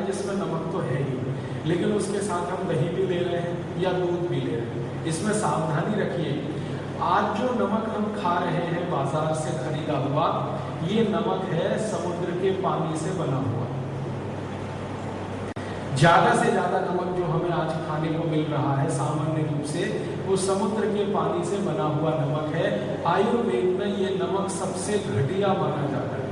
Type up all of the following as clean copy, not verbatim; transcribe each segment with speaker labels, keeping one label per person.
Speaker 1: जिसमें नमक तो है ही, लेकिन उसके साथ हम दही भी ले रहे हैं या दूध भी ले रहे हैं। इसमें सावधानी रखिए, आज जो नमक हम खा रहे हैं बाजार से खरीदा हुआ, ये नमक है समुद्र के पानी से बना हुआ। ज्यादा से ज्यादा नमक जो हमें आज खाने को मिल रहा है सामान्य रूप से, वो समुद्र के पानी से बना हुआ नमक है। आयुर्वेद में ये नमक सबसे घटिया माना जाता है।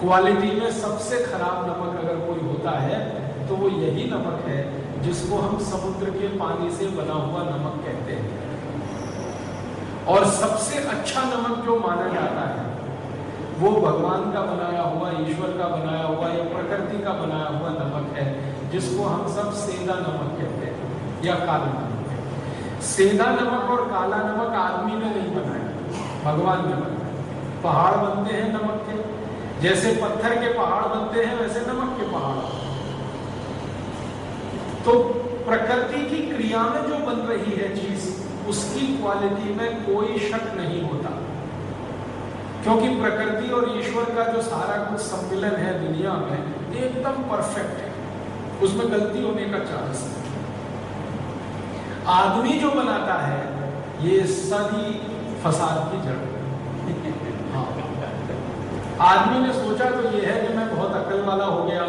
Speaker 1: क्वालिटी में सबसे खराब नमक अगर कोई होता है तो वो यही नमक है जिसको हम समुद्र के पानी से बना हुआ नमक कहते हैं। और सबसे अच्छा नमक जो माना जाता है वो भगवान का बनाया हुआ, ईश्वर का बनाया हुआ या प्रकृति का बनाया हुआ नमक है, जिसको हम सब सेंधा नमक कहते हैं या काला नमक। सेंधा नमक और काला नमक आदमी ने नहीं बनाया, भगवान ने बनाया। पहाड़ बनते हैं नमक के, जैसे पत्थर के पहाड़ बनते हैं वैसे नमक के पहाड़। तो प्रकृति की क्रिया में जो बन रही है चीज, उसकी क्वालिटी में कोई शक नहीं होता, क्योंकि प्रकृति और ईश्वर का जो सारा कुछ सम्मिलन है दुनिया में एकदम परफेक्ट है, उसमें गलती होने का चांस नहीं। आदमी जो बनाता है ये सभी फसाद की जड़। आदमी ने सोचा तो ये है कि मैं बहुत अक्ल वाला हो गया,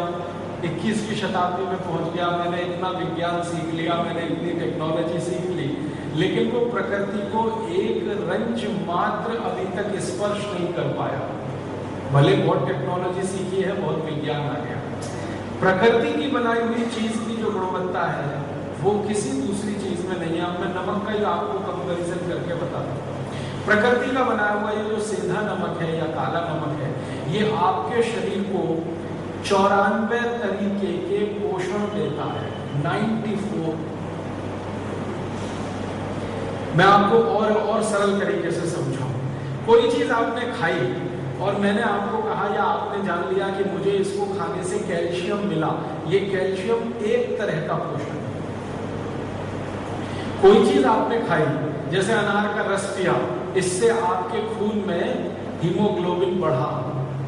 Speaker 1: 21वीं शताब्दी में पहुंच गया, मैंने इतना विज्ञान सीख लिया, मैंने इतनी टेक्नोलॉजी सीख ली, लेकिन वो प्रकृति को एक रंच मात्र अभी तक स्पर्श नहीं कर पाया। भले बहुत टेक्नोलॉजी सीखी है, बहुत विज्ञान आ गया, प्रकृति की बनाई हुई चीज की जो गुणवत्ता है वो किसी दूसरी चीज में नहीं है। अब मैं नमक का ही आपको कंपैरिजन करके बताता हूँ। प्रकृति का बनाया हुआ ये जो सेंधा नमक है या काला नमक है, ये आपके शरीर को 94 तरीके के पोषण देता है, 94। मैं आपको और सरल तरीके से समझाऊं। कोई चीज आपने खाई और मैंने आपको कहा या आपने जान लिया कि मुझे इसको खाने से कैल्शियम मिला, ये कैल्शियम एक तरह का पोषण है। कोई चीज आपने खाई, जैसे अनार का रस पिया, इससे आपके खून में हीमोग्लोबिन बढ़ा,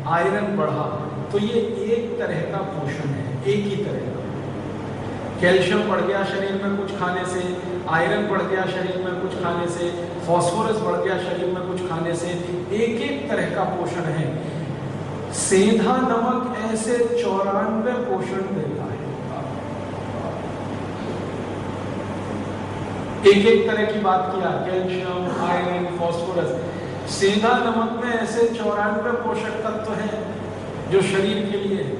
Speaker 1: आयरन बढ़ा, तो ये एक तरह का पोषण है, एक ही तरह का। कैल्शियम बढ़ गया शरीर में कुछ खाने से, आयरन बढ़ गया शरीर में कुछ खाने से, फास्फोरस बढ़ गया शरीर में कुछ खाने से, एक एक तरह का पोषण है। सेंधा नमक ऐसे 94 पोषण देता है, एक एक तरह की बात किया, कैल्शियम, आयरन, फास्फोरस। सेंधा नमक में ऐसे 94 पोषक तत्व हैं जो शरीर के लिए है।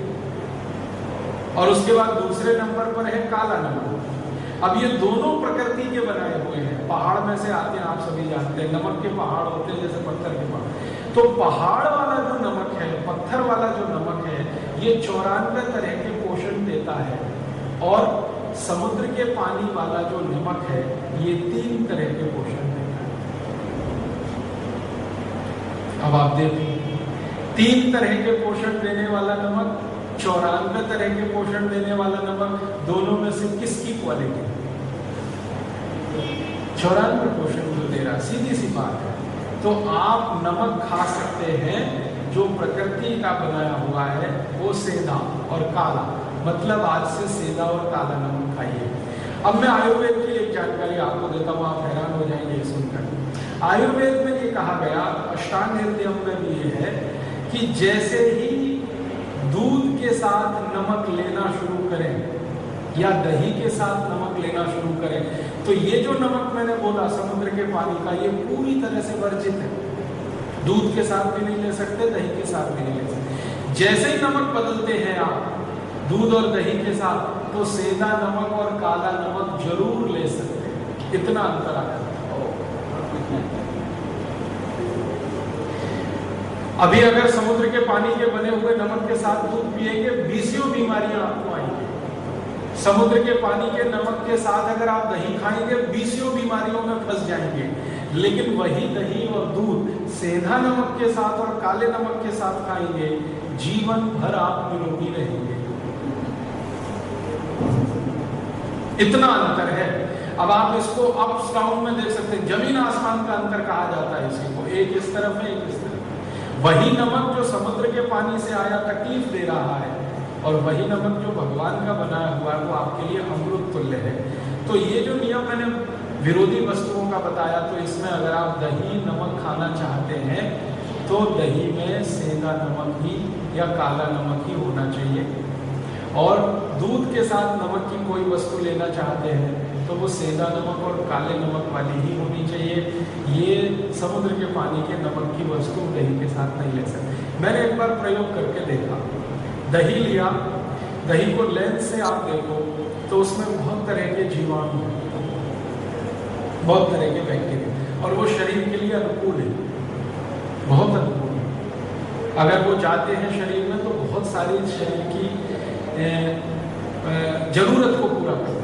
Speaker 1: और उसके बाद दूसरे नंबर पर है काला नमक। अब ये दोनों प्रकृति के बनाए हुए हैं, पहाड़ में से आते हैं, आप सभी जानते हैं, नमक के पहाड़ होते हैं जैसे पत्थर के पहाड़। तो पहाड़ वाला जो नमक है, पत्थर वाला जो नमक है, ये 94 तरह के पोषण देता है। और समुद्र के पानी वाला जो नमक है, ये 3 तरह के पोषण देता है। अब आप देखिए, 3 तरह के पोषण देने वाला नमक, 94 तरह के पोषण देने वाला नमक, दोनों में से किसकी क्वालिटी? 94 पोषण जो दे रहा, सीधी सी बात है। तो आप नमक खा सकते हैं जो प्रकृति का बनाया हुआ है, वो सेंधा और काला, मतलब आज से सेंधा और काला नमक खाइए। अब मैं आयुर्वेद की एक जानकारी आपको देता हूँ, आप हैरान हो जाएंगे सुनकर। आयुर्वेद में ये कहा गया, अष्टांग हृदयम में भी ये है कि जैसे ही दूध के साथ नमक लेना शुरू करें या दही के साथ नमक लेना शुरू करें, तो ये जो नमक मैंने बोला समुद्र के पानी का, ये पूरी तरह से वर्जित है। दूध के साथ भी नहीं ले सकते, दही के साथ भी नहीं ले सकते। जैसे ही नमक बदलते हैं आप दूध और दही के साथ, तो सेंधा नमक और काला नमक जरूर ले सकते हैं, इतना अंतर आ जाता है। अभी अगर समुद्र के पानी के बने हुए नमक के साथ दूध पिएंगे, 20 बीमारियां आपको आएंगी। समुद्र के पानी के नमक के साथ अगर आप दही खाएंगे, 20 बीमारियों में फंस जाएंगे। लेकिन वही दही और दूध सेंधा नमक के साथ और काले नमक के साथ खाएंगे, जीवन भर आप निरोगी रहेंगे। इतना अंतर है। अब आप इसको अप्स डाउन में देख सकते हैं, जमीन आसमान का अंतर कहा जाता है इसी को। एक इस तरफ है, एक इस तरफ। वही नमक जो समुद्र के पानी से आया तकलीफ दे रहा है, और वही नमक जो भगवान का बनाया हुआ है वो आपके लिए अमृत तुल्य है। तो ये जो नियम मैंने विरोधी वस्तुओं का बताया, तो इसमें अगर आप दही नमक खाना चाहते हैं तो दही में सेंधा नमक ही या काला नमक ही होना चाहिए, और दूध के साथ नमक की कोई वस्तु लेना चाहते हैं तो वो सेंधा नमक और काले नमक वाली ही होनी चाहिए। ये समुद्र के पानी के नमक की वस्तु दही के साथ नहीं ले सकते। मैंने एक बार प्रयोग करके देखा, दही लिया, दही को लेंस से आप देखो तो उसमें बहुत तरह के जीवाणु हैं, बहुत तरह के बैक्टीरिया, और वो शरीर के लिए अनुकूल है, बहुत अनुकूल है। अगर वो जाते हैं शरीर में तो बहुत सारी शरीर की जरूरत को पूरा करते हैं।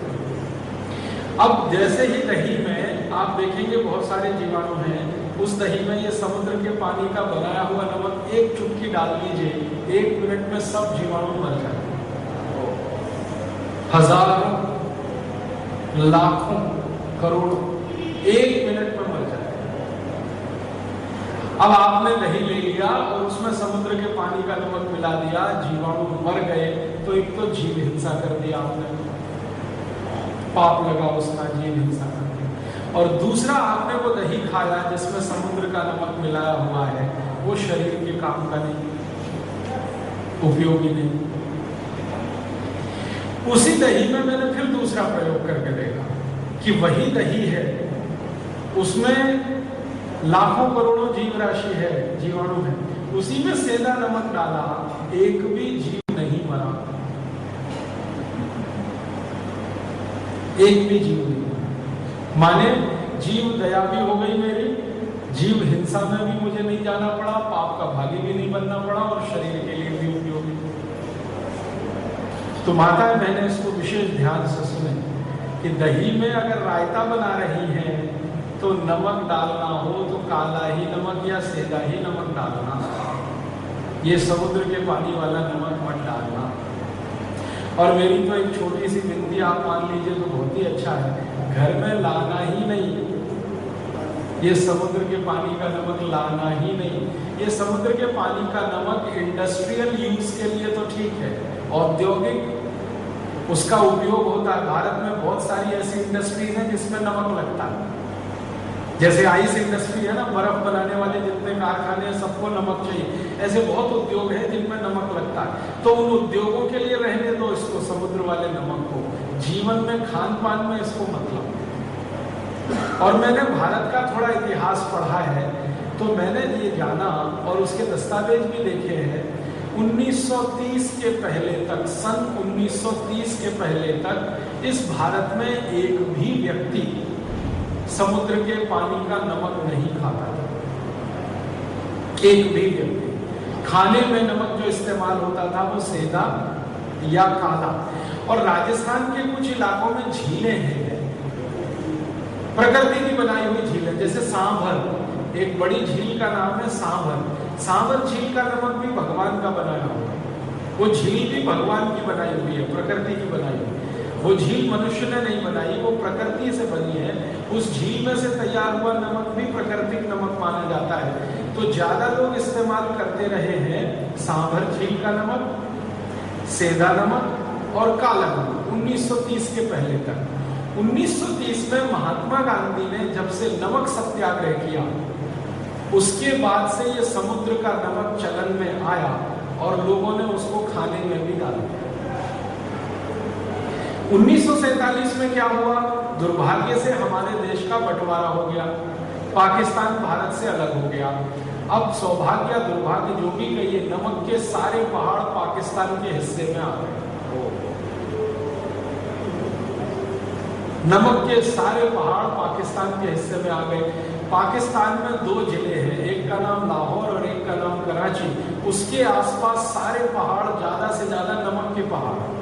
Speaker 1: अब जैसे ही दही में आप देखेंगे बहुत सारे जीवाणु हैं, उस दही में ये समुद्र के पानी का बनाया हुआ नमक एक चुटकी डाल लीजिए, 1 मिनट में सब जीवाणु मर जाते हैं, हजारों, लाखों, करोड़ों 1 मिनट में मर जाते हैं। अब आपने दही ले लिया और उसमें समुद्र के पानी का नमक मिला दिया, जीवाणु मर गए, तो एक तो जीव हिंसा कर दिया आपने, पाप लगा उसका, जीव हिंसा कर दिया। और दूसरा, आपने वो दही खाया जिसमें समुद्र का नमक मिलाया हुआ है, वो शरीर के काम का नहीं, उपयोगी नहीं। उसी दही में मैंने फिर दूसरा प्रयोग करके देखा कि वही दही है, उसमें लाखों करोड़ों जीव राशि है, जीवाणु है, उसी में सेंधा नमक डाला, एक भी जीव नहीं मरा, एक भी जीव नहीं मरा। माने जीव दया भी हो गई मेरी, जीव हिंसा में भी मुझे नहीं जाना पड़ा, पाप का भागी भी नहीं बनना पड़ा, और शरीर के लिए भी उपयोगी। तो माताएं बहनें इसको विशेष ध्यान से सुने कि दही में अगर रायता बना रही हैं तो नमक डालना हो तो काला ही नमक या सेंधा ही नमक डालना, ये समुद्र के पानी वाला नमक मत डालना। और मेरी तो एक छोटी सी विनती आप मान लीजिए तो बहुत ही अच्छा है, घर में लाना ही नहीं, ये समुद्र के पानी का नमक लाना ही नहीं। ये समुद्र के पानी का नमक इंडस्ट्रियल यूज के लिए तो ठीक है, औद्योगिक उसका उपयोग होता है। भारत में बहुत सारी ऐसी इंडस्ट्रीज हैं जिसमें नमक लगता है, जैसे आइस इंडस्ट्री है ना, बर्फ बनाने वाले जितने कारखाने हैं सबको नमक चाहिए, ऐसे बहुत उद्योग हैं जिनमें नमक लगता है। तो उन उद्योगों के लिए रहने दो इसको, समुद्र वाले नमक को, जीवन में खान पान में इसको मतलब। और मैंने भारत का थोड़ा इतिहास पढ़ा है तो मैंने ये जाना और उसके दस्तावेज भी देखे हैं, 1930 के पहले तक, सन 1930 के पहले तक इस भारत में एक भी व्यक्ति समुद्र के पानी का नमक नहीं खाता था, एक भी व्यक्ति। खाने में नमक जो इस्तेमाल होता था वो सेंधा या काला। और राजस्थान के कुछ इलाकों में झीलें हैं, प्रकृति की बनाई हुई झीलें, जैसे सांभर, एक बड़ी झील का नाम है सांभर। सांभर झील का नमक भी भगवान का बनाया हुआ है, वो झील भी भगवान की बनाई हुई है, प्रकृति की बनाई हुई है। वो झील मनुष्य ने नहीं बनाई, वो प्रकृति से बनी है। उस झील में से तैयार हुआ नमक भी प्राकृतिक नमक माना जाता है। तो ज्यादा लोग इस्तेमाल करते रहे हैं सांभर झील का नमक, सेंधा नमक और काला नमक 1930 के पहले तक। 1930 में महात्मा गांधी ने जब से नमक सत्याग्रह किया, उसके बाद से ये समुद्र का नमक चलन में आया और लोगों ने उसको खाने में भी डाला। 1947 में क्या हुआ, दुर्भाग्य से हमारे देश का बंटवारा हो गया, पाकिस्तान भारत से अलग हो गया। अब सौभाग्य या दुर्भाग्य जो भी कहिए, नमक के सारे पहाड़ पाकिस्तान के हिस्से में आ गए। नमक के सारे पहाड़ पाकिस्तान के हिस्से में आ गए। पाकिस्तान में 2 जिले हैं, एक का नाम लाहौर और एक का नाम कराची। उसके आसपास सारे पहाड़, ज्यादा से ज्यादा नमक के पहाड़।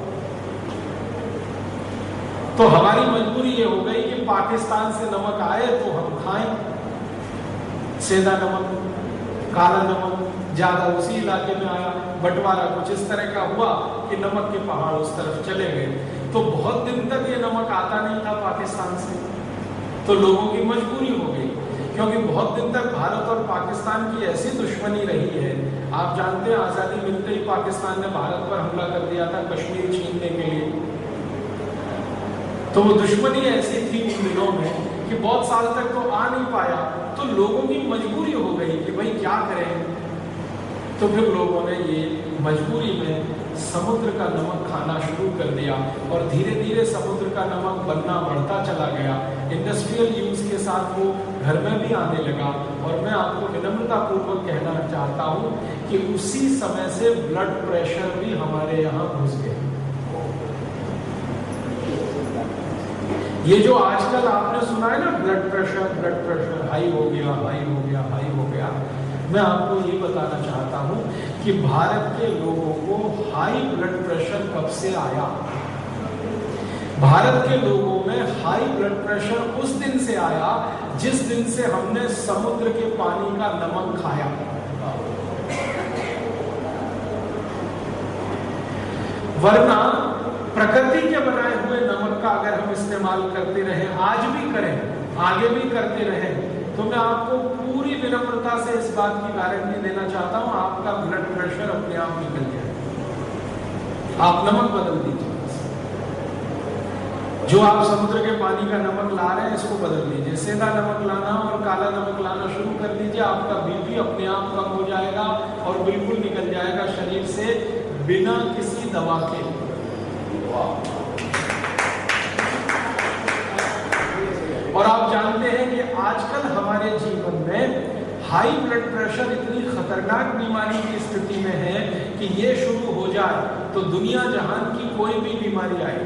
Speaker 1: तो हमारी मजबूरी ये हो गई कि पाकिस्तान से नमक आए तो हम खाएं, सेंधा नमक, काला नमक ज्यादा उसी इलाके में आया। बंटवारा कुछ इस तरह का हुआ कि नमक के पहाड़ उस तरफ चले गए। तो बहुत दिन तक ये नमक आता नहीं था पाकिस्तान से, तो लोगों की मजबूरी हो गई क्योंकि बहुत दिन तक भारत और पाकिस्तान की ऐसी दुश्मनी रही है। आप जानते हैं आजादी मिलते ही पाकिस्तान ने भारत पर हमला कर दिया था कश्मीर छीनने के लिए। तो वो दुश्मनी ऐसी थी उन दिनों में कि बहुत साल तक तो आ नहीं पाया, तो लोगों की मजबूरी हो गई कि भाई क्या करें। तो फिर लोगों ने ये मजबूरी में समुद्र का नमक खाना शुरू कर दिया और धीरे धीरे समुद्र का नमक बनना बढ़ता चला गया। इंडस्ट्रियल यूज के साथ वो घर में भी आने लगा। और मैं आपको विनम्रता पूर्वक कहना चाहता हूँ कि उसी समय से ब्लड प्रेशर भी हमारे यहाँ घुस गया। ये जो आजकल आपने सुना है ना, ब्लड प्रेशर हाई हो गया, हाई हो गया, हाई हो गया, मैं आपको ये बताना चाहता हूं कि भारत के लोगों को हाई ब्लड प्रेशर कब से आया। भारत के लोगों में हाई ब्लड प्रेशर उस दिन से आया जिस दिन से हमने समुद्र के पानी का नमक खाया। वरना प्रकृति के बनाए हुए नमक का अगर हम इस्तेमाल करते रहे, आज भी करें, आगे भी करते रहे, तो मैं आपको पूरी विनम्रता से इस बात की गारंटी देना चाहता हूं, आपका ब्लड प्रेशर अपने आप निकल जाए। आप नमक बदल दीजिए। जो आप समुद्र के पानी का नमक ला रहे हैं इसको बदल दीजिए, सेंधा नमक लाना और काला नमक लाना शुरू कर दीजिए। आपका बीपी अपने आप कम हो जाएगा और बिल्कुल निकल जाएगा शरीर से बिना किसी दवा के। और आप जानते हैं कि आजकल हमारे जीवन में हाई ब्लड प्रेशर इतनी खतरनाक बीमारी की स्थिति में है कि ये शुरू हो जाए तो दुनिया जहान की कोई भी बीमारी आए।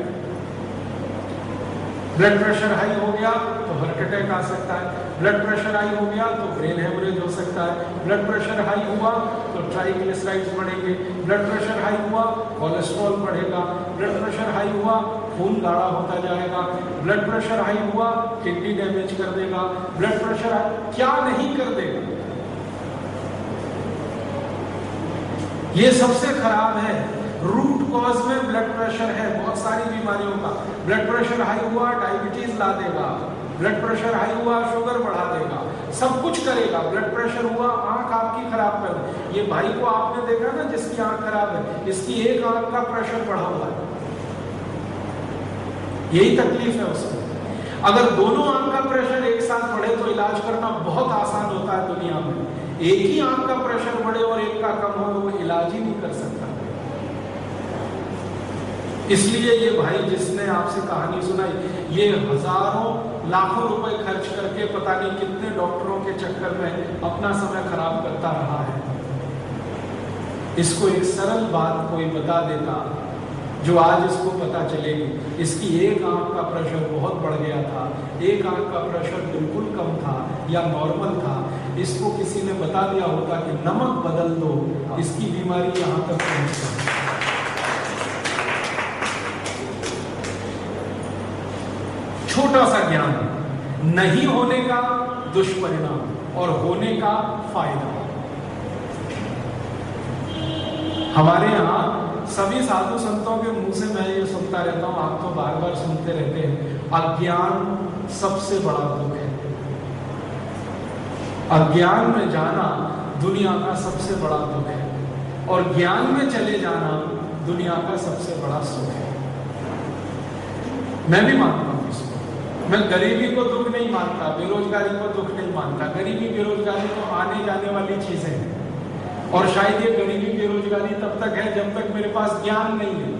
Speaker 1: ब्लड प्रेशर हाई हो गया तो हार्ट अटैक आ सकता है, ब्लड प्रेशर हाई हो गया तो ब्रेन हेमरेज हो सकता है, ब्लड प्रेशर हाई हुआ तो ट्राइग्लिसराइड्स बढ़ेंगे, ब्लड प्रेशर हाई हुआ कोलेस्ट्रॉल बढ़ेगा, ब्लड प्रेशर हाई हुआ खून गाढ़ा होता जाएगा, ब्लड प्रेशर हाई हुआ किडनी डैमेज कर देगा, ब्लड प्रेशर क्या नहीं कर देगा। ये सबसे खराब है, रूट कॉज में ब्लड प्रेशर है बहुत सारी बीमारियों का। ब्लड प्रेशर हाई हुआ डायबिटीज ला देगा, ब्लड प्रेशर हाई हुआ शुगर बढ़ा देगा, सब कुछ करेगा। ब्लड प्रेशर हुआ आंख आपकी खराब कर दे। ये भाई को आपने देखा ना जिसकी आंख खराब है, इसकी एक आंख का प्रेशर बढ़ा हुआ है, यही तकलीफ है उसको। अगर दोनों आंख का प्रेशर एक साथ बढ़े तो इलाज करना बहुत आसान होता है दुनिया में। एक ही आंख का प्रेशर बढ़े और एक का कम हो तो वो इलाज ही नहीं कर सकता। इसलिए ये भाई जिसने आपसे कहानी सुनाई, ये हजारों लाखों रुपए खर्च करके पता नहीं कितने डॉक्टरों के चक्कर में अपना समय खराब करता रहा है। इसको एक सरल बात कोई बता देता जो आज इसको पता चलेगी। इसकी एक आंख का प्रेशर बहुत बढ़ गया था, एक आंख का प्रेशर बिल्कुल कम था या नॉर्मल था। इसको किसी ने बता दिया होता कि नमक बदल दो, इसकी बीमारी यहाँ तक पहुंच गई। छोटा सा ज्ञान, नहीं होने का दुष्परिणाम और होने का फायदा। हमारे यहाँ सभी साधु संतों के मुंह से मैं ये सुनता रहता हूं, आप तो बार बार सुनते रहते हैं, अज्ञान सबसे बड़ा दुख है। अज्ञान में जाना दुनिया का सबसे बड़ा दुख है और ज्ञान में चले जाना दुनिया का सबसे बड़ा सुख है। मैं भी मानता हूं इसको। मैं गरीबी को दुख नहीं मानता, बेरोजगारी को दुख नहीं मानता। गरीबी बेरोजगारी तो आने जाने वाली चीजें हैं और शायद ये गरीबी बेरोजगारी तब तक है जब तक मेरे पास ज्ञान नहीं है।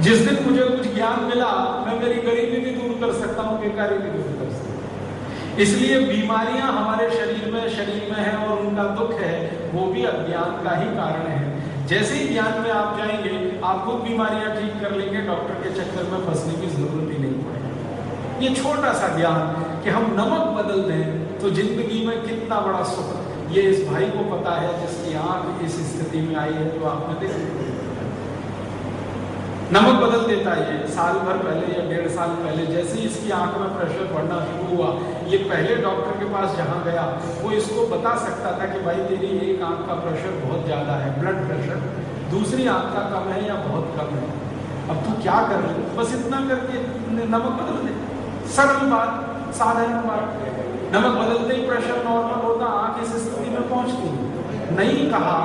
Speaker 1: जिस दिन मुझे कुछ ज्ञान मिला मैं मेरी गरीबी भी दूर कर सकता हूं, बेकारी भी दूर कर सकता हूं। इसलिए बीमारियां हमारे शरीर में है और उनका दुख है वो भी अज्ञान का ही कारण है। जैसे ही ज्ञान में आप जाएंगे आप खुद बीमारियां ठीक कर लेंगे, डॉक्टर के चक्कर में फंसने की जरूरत ही नहीं पड़ेगी। ये छोटा सा ज्ञान कि हम नमक बदल दें तो जिंदगी में कितना बड़ा सुख, ये इस भाई को पता है जिसकी आंख इस स्थिति में आई है जो आपने देखा। नमक बदल देता है ये साल भर पहले या 1.5 साल पहले जैसे ही इसकी आंख में प्रेशर बढ़ना शुरू हुआ, ये पहले डॉक्टर के पास जहां गया वो इसको बता सकता था कि भाई तेरी एक आंख का प्रेशर बहुत ज्यादा है, ब्लड प्रेशर, दूसरी आंख का कम है या बहुत कम है। अब तू क्या कर रहे, बस इतना करके नमक बदल दे। सरल बात, साधारण बात। नमक बदलते ही प्रेशर नॉर्मल होता, आंख इस स्थिति में पहुंचती। नहीं कहा,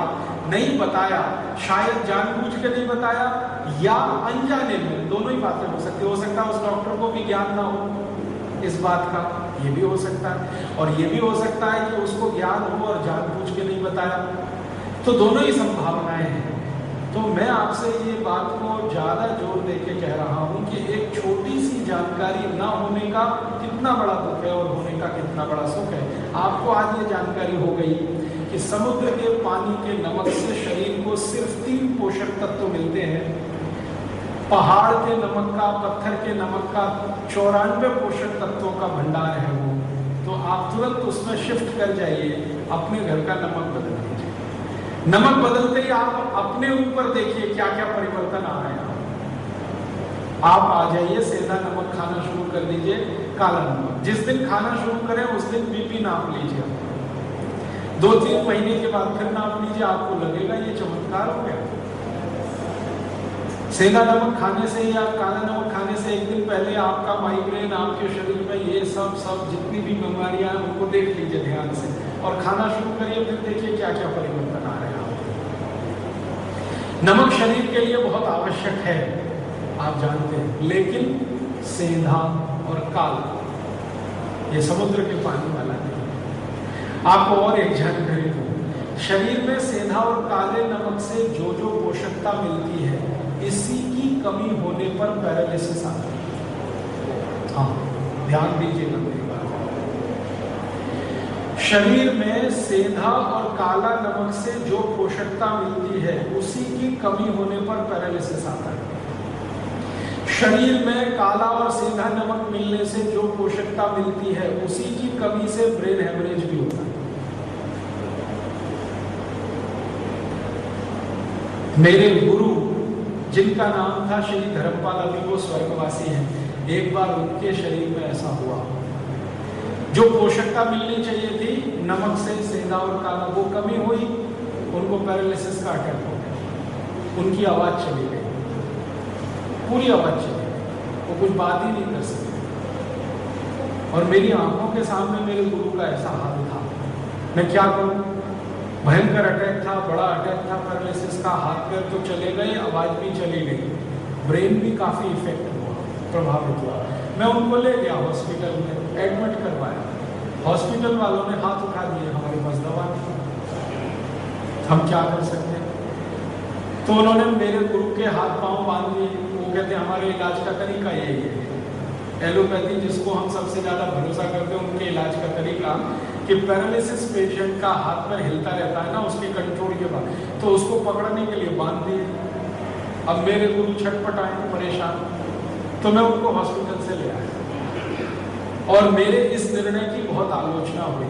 Speaker 1: नहीं बताया, शायद जानबूझ के नहीं बताया या अनजाने में, दोनों ही बातें हो सकती। हो सकता है उस डॉक्टर को भी ज्ञान ना हो इस बात का, ये भी हो सकता है। और ये भी हो सकता है कि उसको ज्ञान हो और जानबूझ के नहीं बताया। तो दोनों ही संभावनाएं हैं। तो मैं आपसे ये बात को ज्यादा जोर देके कह रहा हूं कि एक छोटी सी जानकारी ना होने का कितना बड़ा दुख है और होने का कितना बड़ा सुख है। आपको आज ये जानकारी हो गई कि समुद्र के पानी के नमक से शरीर को सिर्फ 3 पोषक तत्व मिलते हैं। पहाड़ के नमक का, पत्थर के नमक का 94 पोषक तत्वों का भंडार है वो। तो आप तुरंत उसमें शिफ्ट कर जाइए, अपने घर का नमक बदल दीजिए। नमक बदलते ही आप अपने ऊपर देखिए क्या क्या परिवर्तन आ रहे हैं। आप आ जाइए, सेंधा नमक खाना शुरू कर दीजिए, काला नमक। जिस दिन खाना शुरू करें उस दिन बीपी नाप लीजिए। 2-3 महीने के बाद फिर नाप लीजिए, आपको लगेगा ये चमत्कार हो गया। सेंधा नमक खाने से या काला नमक खाने से एक दिन पहले आपका माइग्रेन, आपके शरीर में ये सब जितनी भी बीमारियां हैं उनको देख लीजिए ध्यान से और खाना शुरू करिए। फिर देखिए क्या क्या परिवर्तन आ रहे हैं। नमक शरीर के लिए बहुत आवश्यक है, आप जानते हैं, लेकिन सेंधा और काला ये समुद्र के पानी वाला नहीं। आपको और एक जानकारी दूं, शरीर में सेंधा और काले नमक से जो जो पोषकता मिलती है, इसी की कमी होने पर पैरालिसिस आता है। हाँ, ध्यान दीजिएगा मेरी बात। शरीर में सेंधा और काला नमक से जो पोषकता मिलती है, उसी की कमी होने पर पैरालिसिस आता है। शरीर में काला और सेंधा नमक मिलने से जो पोषकता मिलती है, उसी की कमी से ब्रेन हेमरेज भी होता है। मेरे गुरु जिनका नाम था श्री धर्मपाल, अभी वो स्वर्गवासी हैं, एक बार उनके शरीर में ऐसा हुआ, जो पोषकता मिलनी चाहिए थी नमक से, सेंधा और काला, वो कमी हुई, उनको पैरालिसिस का अटैक हो गया। उनकी आवाज चली गई, पूरी आवाज चली गई, वो कुछ बात ही नहीं कर सकते। और मेरी आंखों के सामने मेरे गुरु का ऐसा हाल था। मैं क्या करूं? भयंकर अटैक था, बड़ा अटैक था पैरालिसिस का। हाथ पैर तो चले गए, आवाज भी चली गई, ब्रेन भी काफी इफेक्ट हुआ, प्रभावित हुआ। मैं उनको ले गया हॉस्पिटल में, एडमिट करवाया। हॉस्पिटल वालों ने हाथ उठा दिए, हमारे पास दवा नहीं, हम क्या कर सकते हैं। तो उन्होंने मेरे गुरु के हाथ पांव बांध दिए। वो कहते हमारे इलाज का तरीका यही है, एलोपैथी जिसको हम सबसे ज्यादा भरोसा करते हैं, उनके इलाज का तरीका कि पैरालिसिस पेशेंट का हाथ पैर हिलता रहता है ना, उसके कंट्रोल के बाद, तो उसको पकड़ने के लिए बांध दिए। अब मेरे गुरु छटपटाए, परेशान, तो मैं उनको हॉस्पिटल से ले आया। और मेरे इस निर्णय की बहुत आलोचना हुई,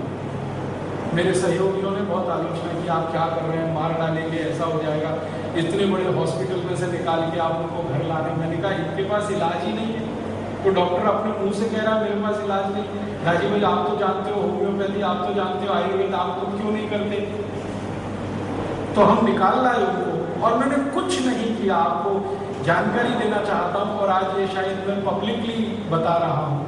Speaker 1: मेरे सहयोगियों ने बहुत आलोचना की, आप क्या कर रहे हैं, मार डालेंगे, ऐसा हो जाएगा, इतने बड़े हॉस्पिटल में से निकाल के आप उनको घर ला रहे हैं। मैंने कहा इनके पास इलाज ही नहीं है। तो डॉक्टर अपने मुंह से कह रहा है मेरे पास इलाज नहीं। राजीव भाई आप तो जानते हो होम्योपैथी, आप तो जानते हो आयुर्वेद, आप तो क्यों नहीं करते? तो हम निकाल लाए उनको। और मैंने कुछ नहीं किया, आपको जानकारी देना चाहता हूँ और आज ये शायद मैं पब्लिकली बता रहा हूँ,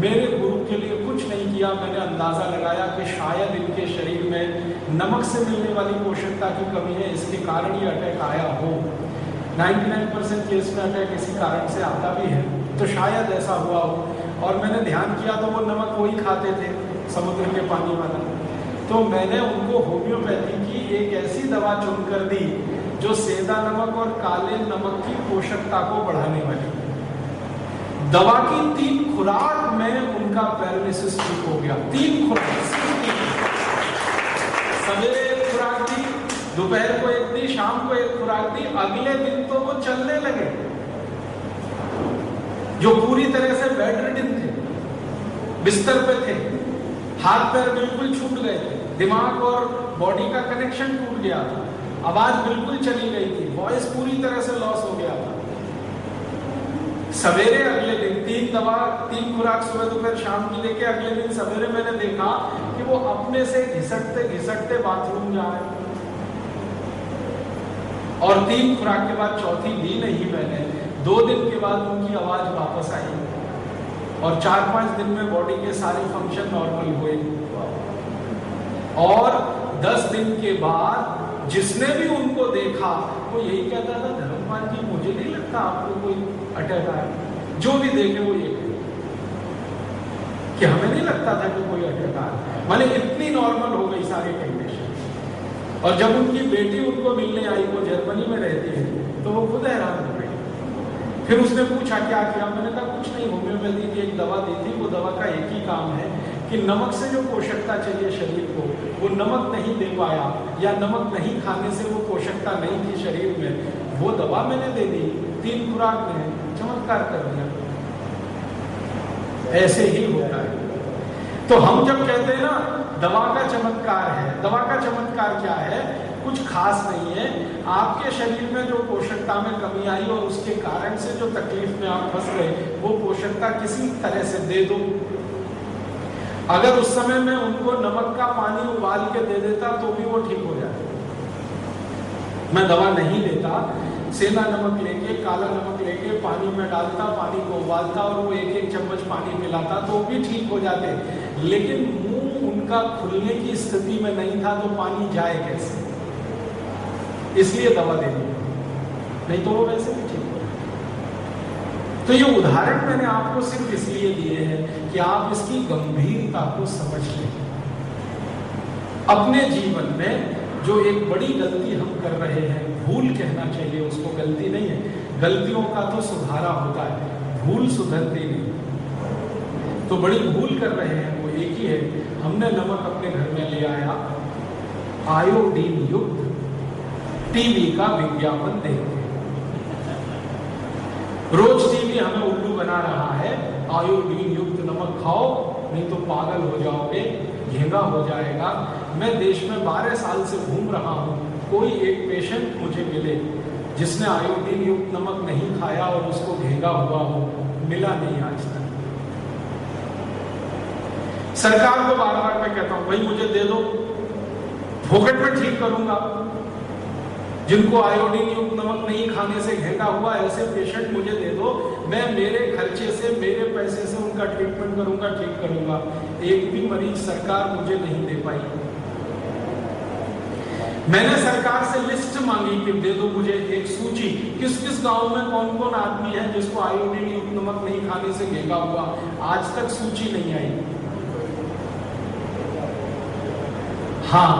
Speaker 1: मेरे गुरु के लिए कुछ नहीं किया। मैंने अंदाजा लगाया कि शायद इनके शरीर में नमक से मिलने वाली पोषकता की कमी है, इसके कारण ये अटैक आया हो। 99% केस में अटैक इसी कारण से आता भी है, तो शायद ऐसा हुआ हो। और मैंने ध्यान किया तो वो नमक वही खाते थे, समुद्र के पानी वाला। तो मैंने उनको होम्योपैथी की एक ऐसी दवा चुनकर दी जो सेंधा नमक और काले नमक की पोषकता को बढ़ाने वाली। दवा की 3 खुराक में उनका पैरालिसिस ठीक हो गया। 3 खुराक, सवेरे एक खुराक दी, दोपहर को एक दी, शाम को एक खुराक दी, अगले दिन तो वो चलने लगे। जो पूरी तरह से बेड रिडन थे, बिस्तर पे थे, हाथ पैर बिल्कुल छूट गए थे, दिमाग और बॉडी का कनेक्शन टूट गया था, आवाज बिल्कुल चली गई थी, वॉइस पूरी तरह से लॉस हो गया था। सवेरे अगले दिन 3 दवा, 3 खुराक सुबह दोपहर शाम की लेके अगले दिन सवेरे मैंने देखा कि वो अपने से घिसटते घिसटते बाथरूम जा रहे। और 3 खुराक के बाद चौथी दी नहीं मैंने, 2 दिन के बाद उनकी आवाज वापस आई। और 4-5 दिन में बॉडी के सारे फंक्शन नॉर्मल हुए। और 10 दिन के बाद जिसने भी उनको देखा वो यही कहता था, धर्मपाल जी मुझे नहीं लगता आपको कोई अटैक आया। जो भी देखे वो ये कि हमें नहीं लगता था कि कोई अटैक आया। माने इतनी नॉर्मल हो गई सारी कंडीशन। और जब उनकी बेटी उनको मिलने आई, वो जर्मनी में रहती है, तो वो खुद हैरान हो गई। फिर उसने पूछा क्या किया? मैंने कहा कुछ नहीं, होम्योपैथी की एक दवा दी थी, वो दवा का एक ही काम है कि नमक से जो पोषकता चाहिए शरीर को वो नमक नहीं दे पाया, या नमक नहीं खाने से वो पोषकता नहीं थी शरीर में, वो दवा मैंने दे दी, 3 खुराक में चमत्कार कर दिया। ऐसे ही होता है। तो हम जब कहते हैं ना दवा का चमत्कार है, दवा का चमत्कार क्या है? कुछ खास नहीं है, आपके शरीर में जो पोषकता में कमी आई और उसके कारण से जो तकलीफ में आप फंस गए, वो पोषकता किसी तरह से दे दो। अगर उस समय में उनको नमक का पानी उबाल के दे देता तो भी वो ठीक हो जाता। मैं दवा नहीं देता, सेंधा नमक लेके, काला नमक लेके पानी में डालता, पानी को उबालता और वो 1-1 चम्मच पानी पिलाता तो भी ठीक हो जाते। लेकिन मुंह उनका खुलने की स्थिति में नहीं था, तो पानी जाए कैसे? इसलिए दवा देनी, नहीं तो वो वैसे भी ठीक हो जाए। तो ये उदाहरण मैंने आपको सिर्फ इसलिए दिए हैं कि आप इसकी गंभीरता को समझ लें। अपने जीवन में जो एक बड़ी गलती हम कर रहे हैं, भूल कहना चाहिए उसको, गलती नहीं है, गलतियों का तो सुधारा होता है, भूल सुधरती नहीं। तो बड़ी भूल कर रहे हैं वो एक ही है, हमने नमक अपने घर में ले आया, आयोडीन युक्त टीवी का विज्ञापन देखते हैं। रोज टीवी हमें उल्लू बना रहा है, आयोडीन युक्त नमक खाओ नहीं तो पागल हो जाओगे, घेंगा हो जाएगा। मैं देश में 12 साल से घूम रहा हूं, कोई एक पेशेंट मुझे मिले जिसने आयोडीन युक्त नमक नहीं खाया और उसको घेंगा हुआ हो, मिला नहीं आज तक। सरकार को बार बार मैं कहता हूं भाई मुझे दे दो, फोकट में ठीक करूंगा। जिनको आयोडीन युक्त नमक नहीं खाने से घेंगा हुआ, ऐसे पेशेंट मुझे दे दो, मैं मेरे खर्चे से, मेरे पैसे से उनका ट्रीटमेंट करूंगा, ठीक करूंगा। एक भी मरीज सरकार मुझे नहीं दे पाई। मैंने सरकार से लिस्ट मांगी कि दे दो मुझे एक सूची, किस किस गांव में कौन कौन आदमी है जिसको आयोडीन युक्त नमक नहीं खाने से घेंगा हुआ, आज तक सूची नहीं आई। हाँ,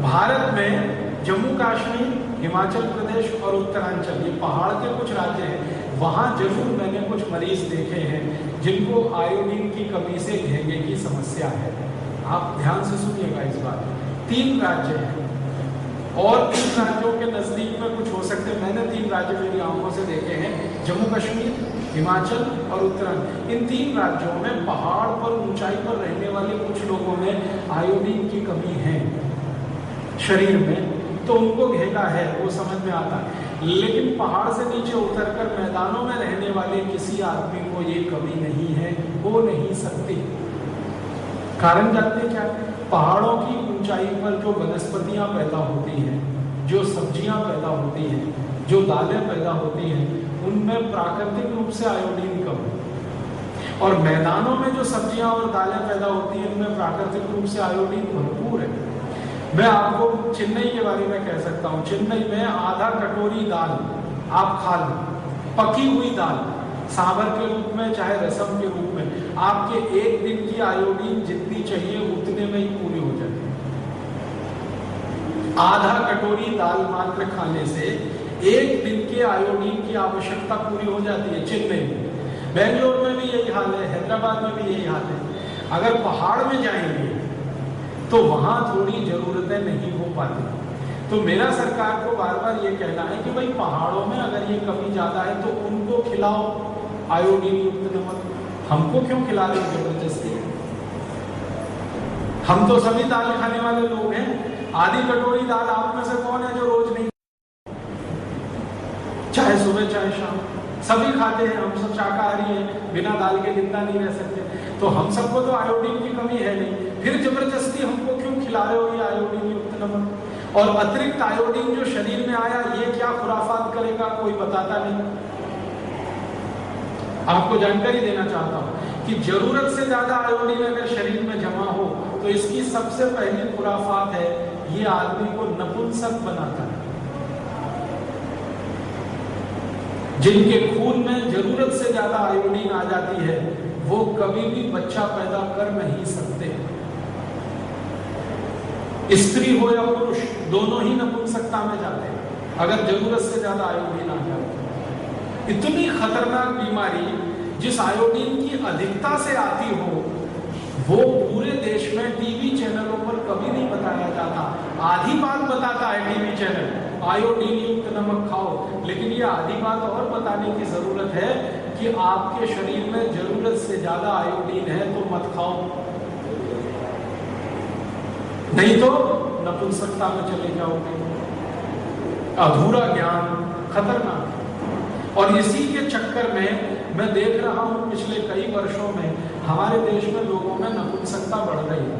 Speaker 1: भारत में जम्मू कश्मीर, हिमाचल प्रदेश और उत्तरांचल, ये पहाड़ के कुछ राज्य हैं, वहां जरूर मैंने कुछ मरीज देखे हैं जिनको आयोडीन की कमी से घेंगे की समस्या है। आप ध्यान से सुनिएगा इस बात। 3 राज्य हैं और 3 राज्यों के नजदीक में कुछ हो सकते हैं। मैंने 3 राज्य मेरी आंखों से देखे हैं, जम्मू कश्मीर, हिमाचल और उत्तराखंड। इन 3 राज्यों में पहाड़ पर, ऊंचाई पर रहने वाले कुछ लोगों में आयोडीन की कमी है शरीर में, तो उनको घेंगा है, वो समझ में आता है। लेकिन पहाड़ से नीचे उतरकर मैदानों में रहने वाले किसी आदमी को ये कमी नहीं है, हो नहीं सकती। कारण जानते क्या? पहाड़ों की ऊंचाई पर जो वनस्पतियां पैदा होती हैं, जो सब्जियां पैदा होती हैं, जो दालें पैदा होती हैं, उनमें प्राकृतिक रूप से आयोडीन कम है। और मैदानों में जो सब्जियां और दालें पैदा होती हैं, उनमें प्राकृतिक रूप से आयोडीन भरपूर है। मैं आपको चेन्नई के बारे में कह सकता हूँ। चेन्नई में आधा कटोरी दाल आप खा लो, पकी हुई दाल, सांभर के रूप में चाहे रसम के रूप में, आपके एक दिन की आयोडीन जितनी चाहिए उतने में ही पूरी हो जाती है। आधा कटोरी दाल मात्र खाने से एक दिन के आयोडीन की आवश्यकता पूरी हो जाती है चेन्नई में। बेंगलोर में भी यही हाल है, हैदराबाद में भी यही हाल है। अगर पहाड़ में जाएंगे तो वहां थोड़ी जरूरतें नहीं हो पाती। तो मेरा सरकार को बार बार ये कहना है कि भाई पहाड़ों में अगर ये कमी ज्यादा है तो उनको खिलाओ आयोडीन युक्त नमक, हमको क्यों खिला रहे जबरदस्ती? हम तो सभी दाल खाने वाले लोग हैं। आधी कटोरी दाल आप में से कौन है जो रोज नहीं, चाहे सुबह चाहे शाम, सभी खाते हैं। हम सब शाकाहारी हैं, बिना दाल के जिंदा नहीं रह सकते। तो हम सबको तो आयोडीन की कमी है नहीं, फिर जबरदस्ती हमको क्यों खिला रहे हो ये आयोडीन युक्त नमक? और अतिरिक्त आयोडीन जो शरीर में आया, ये क्या खुराफात करेगा कोई बताता नहीं। आपको जानकारी देना चाहता हूं, कि जरूरत से ज्यादा आयोडीन अगर शरीर में जमा हो तो इसकी सबसे पहली खुराफात है, ये आदमी को नपुंसक बनाता है। जिनके खून में जरूरत से ज्यादा आयोडीन आ जाती है वो कभी भी बच्चा पैदा कर नहीं सकते। स्त्री हो या पुरुष दोनों ही नपुंसकता में जाते हैं अगर जरूरत से ज्यादा आयोडीन आ जाए। इतनी खतरनाक बीमारी जिस आयोडीन की अधिकता से आती हो वो पूरे देश में टीवी चैनलों पर कभी नहीं बताया जाता। आधी बात बताता है टीवी चैनल, आयोडीन युक्त नमक खाओ, लेकिन ये आधी बात और बताने की जरूरत है कि आपके शरीर में जरूरत से ज्यादा आयोडीन है तो मत खाओ, नहीं तो नपुंसकता में चले जाओगे। अधूरा ज्ञान खतरनाक। और इसी के चक्कर में मैं देख रहा हूं पिछले कई वर्षों में हमारे देश में लोगों में नपुंसकता बढ़ रही है।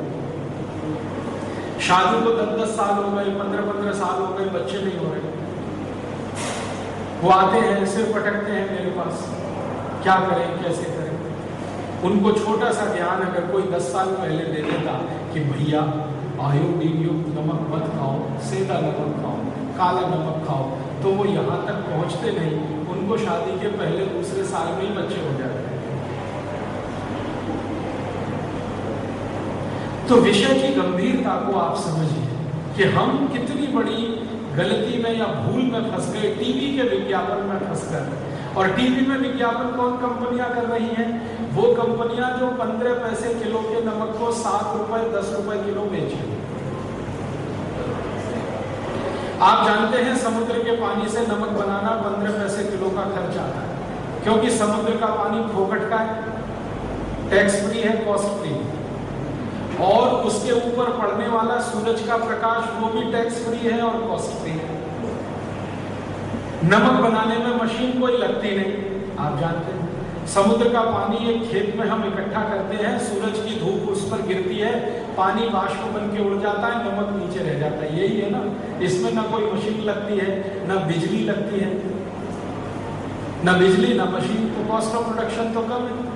Speaker 1: शादी को 10-10 साल हो गए, 15-15 साल हो गए, बच्चे नहीं हो रहे। वो आते हैं, सिर पटकते हैं मेरे पास, क्या करें कैसे करें। उनको छोटा सा ज्ञान अगर कोई 10 साल पहले दे देता कि भैया आयोडीन युक्त नमक मत खाओ, सेंधा नमक खाओ, काला नमक खाओ, तो वो यहाँ तक पहुँचते नहीं। उनको शादी के पहले दूसरे साल में ही बच्चे हो जाते हैं। तो विषय की गंभीरता को आप समझिए कि हम कितनी बड़ी गलती में या भूल में फंस गए टीवी के विज्ञापन में फंस गए। और टीवी में विज्ञापन कौन कंपनियां कर रही हैं? वो कंपनियां जो 15 पैसे किलो के नमक को 7 रुपए 10 रुपए किलो बेच रही। आप जानते हैं समुद्र के पानी से नमक बनाना 15 पैसे किलो का खर्च आता है, क्योंकि समुद्र का पानी फोकट का है, टैक्स फ्री है, कॉस्ट फ्री है। और उसके ऊपर पड़ने वाला सूरज का प्रकाश वो भी टैक्स फ्री है और कॉस्ट फ्री है। नमक बनाने में मशीन कोई लगती नहीं। आप जानते हैं समुद्र का पानी एक खेत में हम इकट्ठा करते हैं, सूरज की धूप उस पर गिरती है, पानी वाष्प बन के उड़ जाता है, नमक नीचे रह जाता है। यही है ना, इसमें ना कोई मशीन लगती है, ना बिजली लगती है, ना बिजली ना मशीन, तो कॉस्ट ऑफ प्रोडक्शन तो कम है।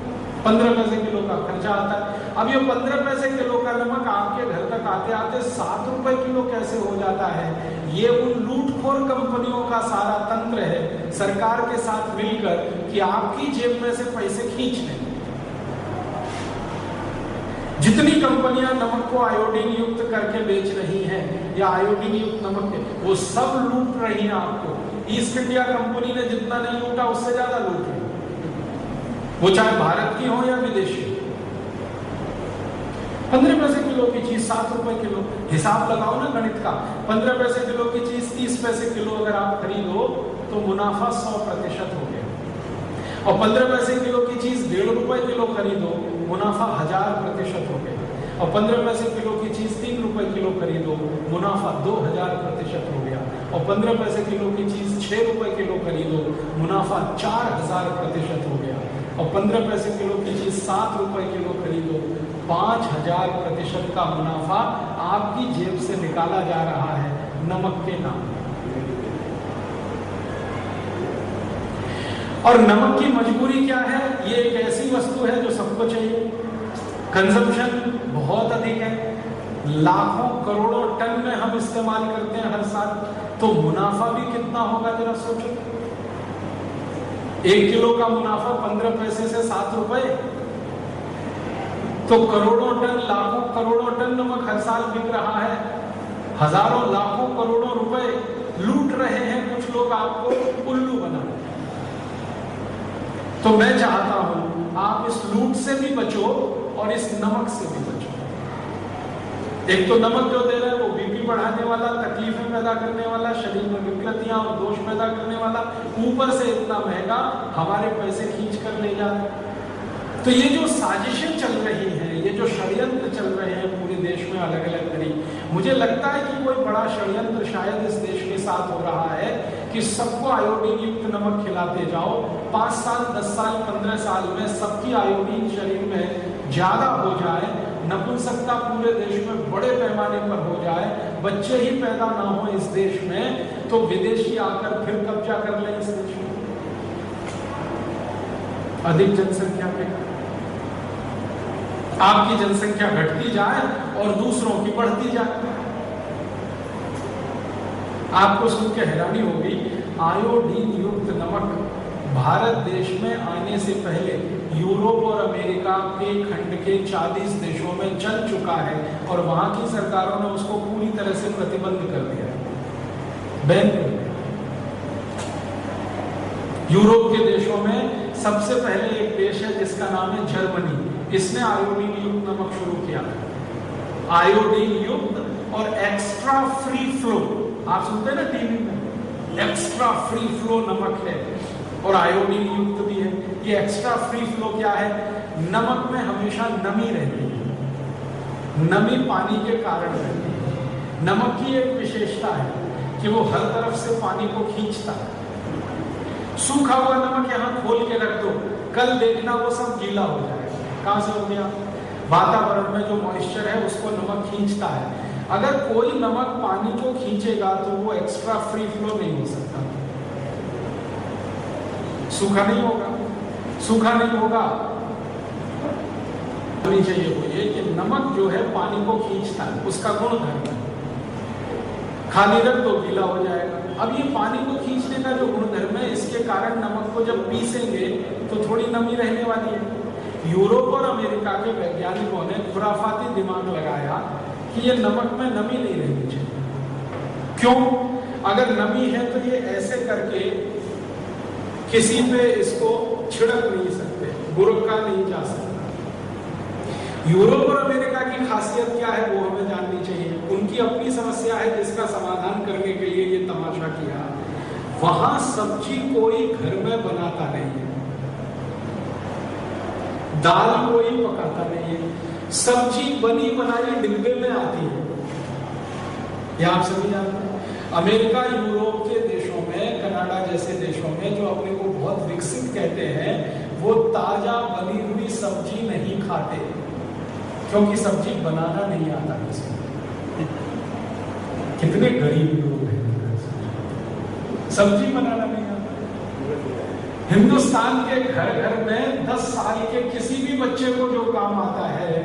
Speaker 1: 15 पैसे किलो का खर्चा आता है। अब ये 15 पैसे किलो का नमक आपके घर तक आते आते 7 रुपए किलो कैसे हो जाता है? ये उन लूटखोर कंपनियों का सारा तंत्र है, सरकार के साथ मिलकर, कि आपकी जेब में से पैसे खींच लें। जितनी कंपनियां नमक को आयोडीन युक्त करके बेच रही हैं या आयोडीन युक्त नमक वो सब लूट रही हैं आपको। ईस्ट इंडिया कंपनी ने जितना नहीं लूटा उससे ज्यादा लूट रही, वो चाहे भारत की हो या विदेशी। 15 पैसे किलो की चीज 7 रुपए किलो, हिसाब लगाओ ना गणित का। 15 पैसे किलो की चीज 30 पैसे किलो अगर आप खरीदो तो मुनाफा 100% हो गया। और 15 पैसे किलो की चीज 1.5 रुपए किलो खरीदो, मुनाफा 1000% हो गया। और 15 पैसे किलो की चीज 3 रुपए किलो खरीदो, मुनाफा 2000% हो गया। और 15 पैसे किलो की चीज 6 रुपए किलो खरीदो, मुनाफा 4000% हो गया। और 15 पैसे किलो की चीज 7 रुपए किलो खरीदो, 5000% का मुनाफा आपकी जेब से निकाला जा रहा है नमक के नाम। और नमक की मजबूरी क्या है? ये एक ऐसी वस्तु है जो सबको चाहिए, कंजम्पशन बहुत अधिक है, लाखों करोड़ों टन में हम इस्तेमाल करते हैं हर साल, तो मुनाफा भी कितना होगा जरा सोचो। 1 किलो का मुनाफा 15 पैसे से 7 रुपए, तो करोड़ों टन, लाखों करोड़ों टन नमक हर साल बिक रहा है। हजारों लाखों करोड़ों रुपए लूट रहे हैं कुछ लोग आपको उल्लू बना। तो मैं चाहता हूं आप इस लूट से भी बचो और इस नमक से भी बचो। एक तो नमक जो दे रहे हैं वो बीपी बढ़ाने वाला, तकलीफें पैदा करने वाला, शरीर में विकृतियां और दोष पैदा करने वाला, ऊपर से इतना महंगा, हमारे पैसे खींच कर ले जाए। तो ये जो साजिशें चल रही हैं, ये जो षड्यंत्र चल रहे हैं पूरे देश में अलग अलग तरीके, मुझे लगता है कि कोई बड़ा षड्यंत्र शायद इस देश के साथ हो रहा है कि सबको आयोडीन युक्त नमक खिलाते जाओ, 5 साल 10 साल 15 साल में सबकी आयोडीन शरीर में ज्यादा हो जाए, नपुंसकता पूरे देश में बड़े पैमाने पर हो जाए, बच्चे ही पैदा ना हो इस देश में, तो विदेशी आकर फिर कब्जा कर ले इस देश में अधिक जनसंख्या पे। आपकी जनसंख्या घटती जाए और दूसरों की बढ़ती जाए। आपको सुन के हैरानी होगी, आयोडीन युक्त नमक भारत देश में आने से पहले यूरोप और अमेरिका के खंड के 40 देशों में चल चुका है और वहां की सरकारों ने उसको पूरी तरह से प्रतिबंध कर दिया है, बैन कर दिया। यूरोप के देशों में सबसे पहले एक देश है जिसका नाम है जर्मनी, इसने आयोडीन युक्त नमक शुरू किया। आयोडीन युक्त और एक्स्ट्रा फ्री फ्लो, आप सुनते हैं ना टीवी में, एक्स्ट्रा फ्री फ्लो नमक है और आयोडीन युक्त भी है। ये एक्स्ट्रा फ्री फ्लो क्या है? नमक में हमेशा नमी रहती है, नमी पानी के कारण रहती है। नमक की एक विशेषता है कि वो हर तरफ से पानी को खींचता है। सूखा हुआ नमक यहाँ खोल के रख दो, कल देखना वो सब गीला हो जाएगा। कहां से हो गया? वातावरण में जो मॉइस्चर है उसको नमक खींचता है। अगर कोई नमक पानी को खींचेगा तो वो एक्स्ट्रा फ्री फ्लो नहीं हो सकता, सूखा नहीं होगा। सूखा नहीं होगा होनी चाहिए वो ये कि नमक जो है पानी को खींचता है, उसका गुण धर्म है। खाली रख दो गीला हो जाएगा। अब ये पानी को खींचने का जो गुणधर्म है, इसके कारण नमक को जब पीसेंगे तो थोड़ी नमी रहने वाली है। यूरोप और अमेरिका के वैज्ञानिकों ने खुराफाती दिमाग लगाया कि ये नमक में नमी नहीं रहनी चाहिए। क्यों? अगर नमी है तो ये ऐसे करके किसी पे इसको छिड़क नहीं सकते, बुरका नहीं जा सकता। यूरोप और अमेरिका की खासियत क्या है वो हमें जाननी चाहिए। उनकी अपनी समस्या है जिसका समाधान करने के लिए ये तमाशा किया। वहां सब्जी कोई घर में बनाता नहीं है, दाल कोई पकाता नहीं है, सब्जी बनी बनाई डिब्बे में आती है। ये आप सभी जानते हैं। अमेरिका यूरोप के देशों में, कनाडा जैसे देशों में जो अपने को बहुत विकसित कहते हैं, वो ताजा बनी हुई सब्जी नहीं खाते क्योंकि सब्जी बनाना नहीं आता किसी को। कितने गरीब लोग हैं, सब्जी बनाना नहीं आता। हिंदुस्तान के घर घर में 10 साल के किसी भी बच्चे को जो काम आता है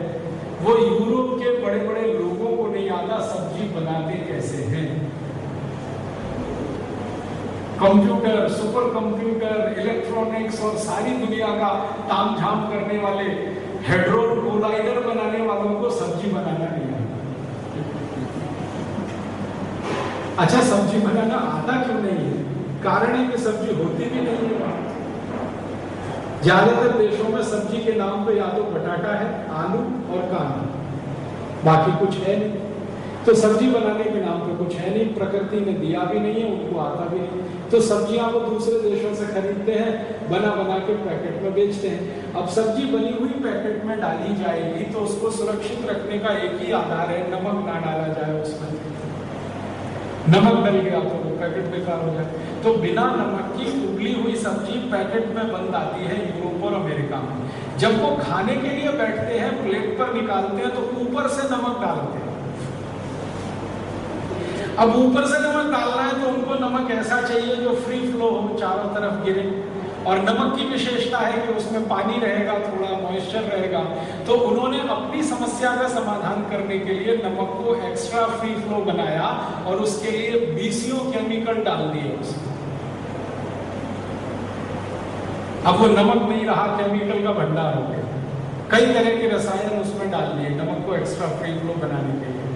Speaker 1: वो यूरोप के बड़े बड़े लोगों को नहीं आता। सब्जी बनाते कैसे हैं? कंप्यूटर, सुपर कंप्यूटर, इलेक्ट्रॉनिक्स और सारी दुनिया का तामझाम करने वाले हेड्रोन कोलाइडर बनाने वालों को सब्जी बनाना नहीं आता। अच्छा, सब्जी बनाना आता क्यों नहीं है? कारण है कि सब्जी होती भी नहीं है। ज्यादातर देशों में सब्जी के नाम पे या तो बटाटा है, आलू और कांदा, बाकी कुछ है नहीं। तो सब्जी बनाने के नाम पे कुछ है नहीं, प्रकृति ने दिया भी नहीं है, उनको आता भी नहीं। तो सब्जियां वो दूसरे देशों से खरीदते हैं, बना बना के पैकेट में बेचते हैं। अब सब्जी बनी हुई पैकेट में डाली जाएगी तो उसको सुरक्षित रखने का एक ही आधार है, नमक ना डाला जाए उसमें। नमक डल गया तो वो पैकेट बेकार हो जाए। तो बिना नमक की उबली हुई सब्जी पैकेट में बंद आती है यूरोप और अमेरिका में। जब वो खाने के लिए बैठते हैं, प्लेट पर निकालते हैं तो ऊपर से नमक डालते हैं। अब ऊपर से नमक डालना है तो उनको नमक ऐसा चाहिए जो फ्री फ्लो हो, चारों तरफ गिरे। और नमक की विशेषता है कि उसमें पानी रहेगा, थोड़ा मॉइस्चर रहेगा। तो उन्होंने अपनी समस्या का समाधान करने के लिए नमक को एक्स्ट्रा फ्री फ्लो बनाया और उसके लिए बीसीओ केमिकल डाल दिए उसमें। अब वो नमक नहीं रहा, केमिकल का भंडार हो गया। कई तरह के रसायन उसमें डाल दिए नमक को एक्स्ट्रा फ्री फ्लो बनाने के लिए।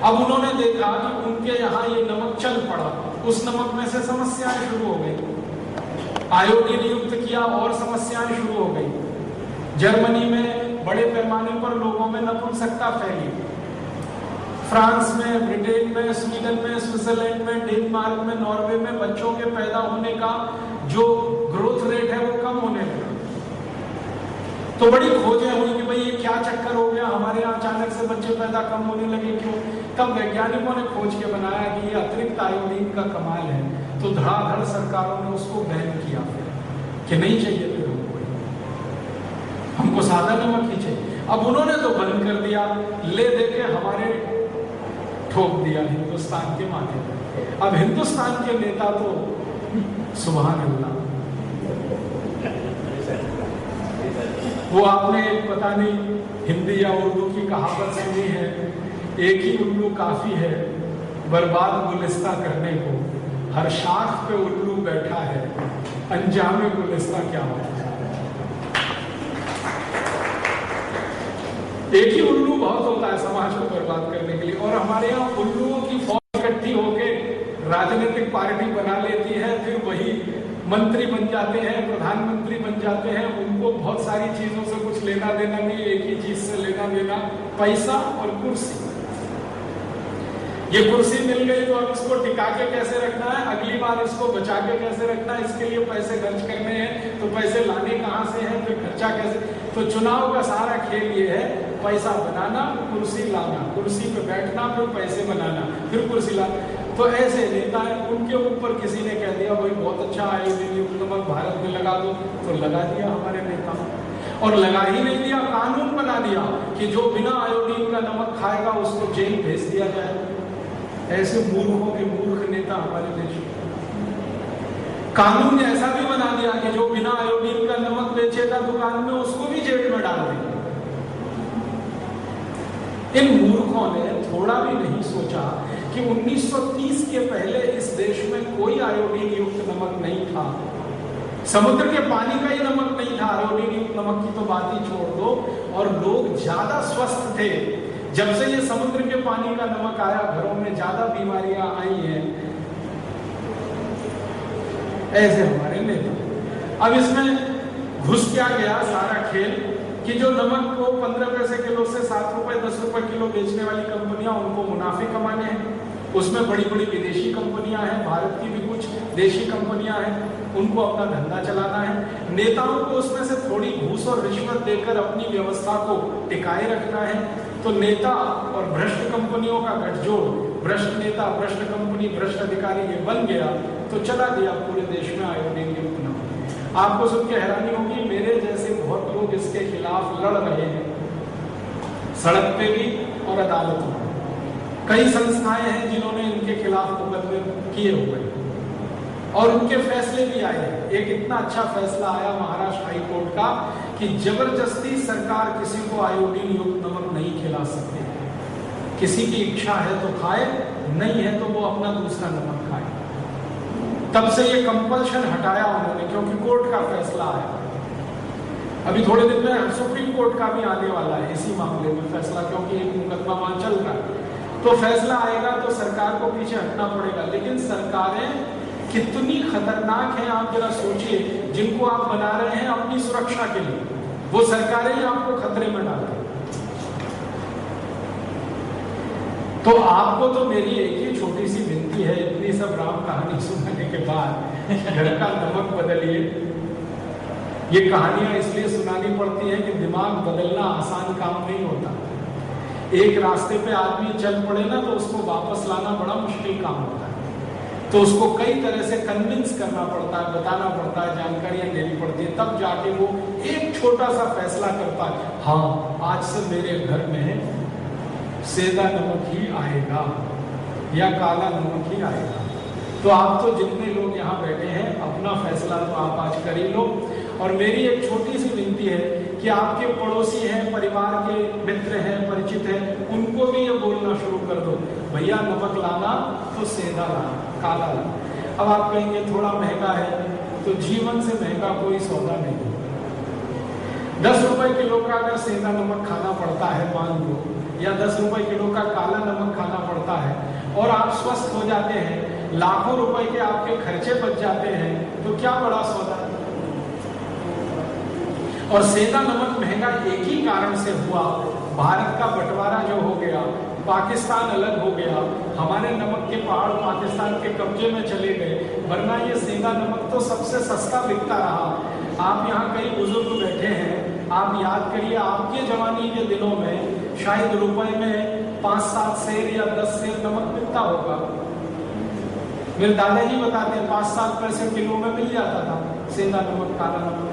Speaker 1: अब उन्होंने देखा कि उनके यहाँ ये नमक चल पड़ा, उस नमक में से समस्याएं शुरू हो गई। आयोडीन युक्त किया और समस्याएं शुरू हो गई। जर्मनी में बड़े पैमाने पर लोगों में नपुंसकता फैली। फ्रांस में, ब्रिटेन में, स्वीडन में, स्विट्जरलैंड में, डेनमार्क में, नॉर्वे में बच्चों के पैदा होने का जो ग्रोथ रेट है वो कम होने लगा। तो बड़ी खोजें हुई कि भाई ये क्या चक्कर हो गया, हमारे यहाँ अचानक से बच्चे पैदा कम होने लगे, क्यों? तब वैज्ञानिकों ने खोज के बनाया कि ये अतिरिक्त आयोडीन का कमाल है। तो धड़ाधड़ सरकारों ने उसको बैन किया कि नहीं चाहिए फिर हमको सादा नमक ही चाहिए। अब उन्होंने तो बंद कर दिया, ले दे के हमारे ठोक दिया हिंदुस्तान के माध्यम। अब हिंदुस्तान के नेता तो सुभान अल्लाह, वो आपने पता नहीं हिंदी या उर्दू की कहावत सुनी है, एक ही उल्लू काफी है बर्बाद गुलिस्ता करने को, हर शाख पे उल्लू बैठा है, अंजामे गुलिस्ता क्या होता है। एक ही उल्लू बहुत होता है समाज को बर्बाद करने के लिए, और हमारे यहाँ उल्लुओं की फौज इकट्ठी होकर राजनीतिक पार्टी बना लेती है, फिर वही मंत्री बन जाते हैं, प्रधानमंत्री बन जाते हैं। उनको बहुत सारी चीजों से कुछ लेना देना नहीं, एक ही चीज से लेना देना, पैसा और कुर्सी। ये कुर्सी मिल गई तो अब इसको टिका के कैसे रखना है, अगली बार इसको बचा के कैसे रखना है, इसके लिए पैसे खर्च करने हैं, तो पैसे लाने कहां से हैं, फिर खर्चा कैसे। तो चुनाव का सारा खेल ये है, पैसा बनाना, कुर्सी लाना, कुर्सी पे बैठना, फिर पैसे बनाना, फिर कुर्सी लाना। तो ऐसे नेता है, उनके ऊपर किसी ने कह दिया भाई बहुत अच्छा आयोडीन युक्त नमक भारत में लगा दो, तो लगा दिया हमारे नेता। और लगा ही नहीं दिया, कानून बना दिया कि जो बिना आयोडीन का नमक खाएगा उसको जेल भेज दिया जाए। ऐसे मूर्खों के मूर्ख नेता हमारे देश में। कानून ने ऐसा भी बना दिया कि जो बिना आयोडीन का नमक बेचेगा दुकान में उसको भी जेल में डाल देंगे। इन मूर्खों ने थोड़ा भी नहीं सोचा कि 1930 के पहले इस देश में कोई आयोडीन युक्त नमक नहीं था। समुद्र के पानी का ही नमक नहीं था, आयोडीन युक्त नमक की तो बात ही छोड़ दो। और लोग ज्यादा स्वस्थ थे। जब से ये समुद्र के पानी का नमक आया, घरों में ज्यादा बीमारियां आई हैं। ऐसे हमारे नेता। अब इसमें घुस क्या गया सारा खेल कि जो नमक को 15 पैसे किलो से 7 रुपए 10 रुपए किलो बेचने वाली कंपनियां, उनको मुनाफे कमाने हैं। उसमें बड़ी बड़ी विदेशी कंपनियां हैं, भारत की भी कुछ देशी कंपनियां हैं, उनको अपना धंधा चलाना है। नेताओं को उसमें से थोड़ी घूस और रिश्वत देकर अपनी व्यवस्था को टिकाए रखना है। तो नेता और भ्रष्ट कंपनियों का गठजोड़, भ्रष्ट नेता, भ्रष्ट कंपनी, भ्रष्ट अधिकारी, ये बन गया तो चला दिया पूरे देश में आयोडीन युक्त नमक। आपको सुन के हैरानी होगी, मेरे जैसे बहुत लोग इसके खिलाफ लड़ रहे हैं, सड़क पे भी और अदालतों में। कई संस्थाएं हैं जिन्होंने इनके खिलाफ मुकदमे किए हुए और उनके फैसले भी आए हैं। एक इतना अच्छा फैसला आया महाराष्ट्र हाई कोर्ट का कि जबरदस्ती सरकार किसी को आयोडीन युक्त नमक नहीं खिला सकती। किसी की इच्छा है तो खाए, नहीं है तो वो अपना दूसरा नमक खाए। तब से ये कंपल्शन हटाया उन्होंने, क्योंकि कोर्ट का फैसला आया। अभी थोड़े दिन में सुप्रीम कोर्ट का भी आने वाला है इसी मामले में फैसला, क्योंकि एक मुकदमा वहां चल रहा है। तो फैसला आएगा तो सरकार को पीछे हटना पड़ेगा। लेकिन सरकारें कितनी खतरनाक हैं आप जरा सोचिए, जिनको आप बना रहे हैं अपनी सुरक्षा के लिए, वो सरकारें ही आपको खतरे में डालती हैं। तो आपको तो मेरी एक ही छोटी सी विनती है, इतनी सब राम कहानी सुनने के बाद घर का नमक बदलिए। ये कहानियां इसलिए सुनानी पड़ती है कि दिमाग बदलना आसान काम नहीं होता। एक रास्ते पे आदमी चल पड़े ना तो उसको वापस लाना बड़ा मुश्किल काम होता है। तो उसको कई तरह से कन्विंस करना पड़ता है, बताना पड़ता है, जानकारियां देनी पड़ती है, तब जाके वो एक छोटा सा फैसला करता है, हाँ आज से मेरे घर में सेंधा नमक ही आएगा या काला नमक ही आएगा। तो आप तो जितने लोग यहाँ बैठे हैं अपना फैसला तो आप आज कर ही लो। और मेरी एक छोटी सी विनती है कि आपके पड़ोसी हैं, परिवार के मित्र हैं, परिचित हैं, उनको भी ये बोलना शुरू कर दो, भैया नमक लाना तो सेंधा लाना, काला लाना। अब आप कहेंगे थोड़ा महंगा है, तो जीवन से महंगा कोई सौदा नहीं। 10 रुपए किलो का अगर सेंधा नमक खाना पड़ता है मान लो, या 10 रुपए किलो का काला नमक खाना पड़ता है, और आप स्वस्थ हो जाते हैं, लाखों रुपए के आपके खर्चे बच जाते हैं, तो क्या बड़ा सौदा है। और सेंधा नमक महंगा एक ही कारण से हुआ, भारत का बंटवारा जो हो गया, पाकिस्तान अलग हो गया, हमारे नमक के पहाड़ पाकिस्तान के कब्जे में चले गए, वरना ये सेंधा नमक तो सबसे सस्ता बिकता रहा। आप यहाँ कई बुजुर्ग बैठे हैं, आप याद करिए आपके जवानी के दिनों में शायद रुपए में 5-7 सेर या 10 सेर नमक मिलता होगा। मेरे दादाजी बताते हैं 5-7 पैसे किलो में मिल जाता था सेंधा नमक, काला नमक।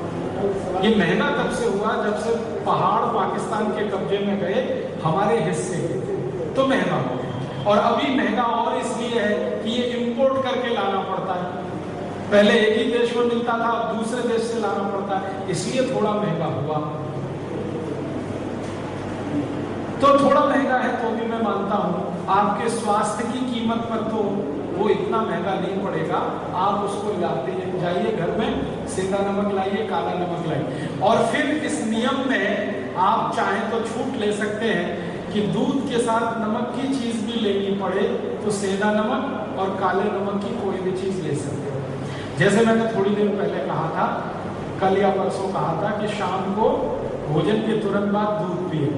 Speaker 1: ये महंगा तब से हुआ जब से पहाड़ पाकिस्तान के कब्जे में गए, हमारे हिस्से तो महंगा हो गया। और अभी महंगा और इसलिए है कि ये इंपोर्ट करके लाना पड़ता है। पहले एक ही देश में मिलता था, अब दूसरे देश से लाना पड़ता है, इसलिए थोड़ा महंगा हुआ। तो थोड़ा महंगा है तो भी मैं मानता हूँ, आपके स्वास्थ्य की कीमत पर तो वो इतना महंगा नहीं पड़ेगा। आप उसको लाते जाइए घर में, सेंधा नमक लाइए, काला नमक लाइए। और फिर इस नियम में आप चाहें तो छूट ले सकते हैं कि दूध के साथ नमक की चीज भी लेनी पड़े तो सेंधा नमक और काले नमक की कोई भी चीज ले सकते हो। जैसे मैंने थोड़ी देर पहले कहा था, कल या परसों कहा था कि शाम को भोजन के तुरंत बाद दूध पिए,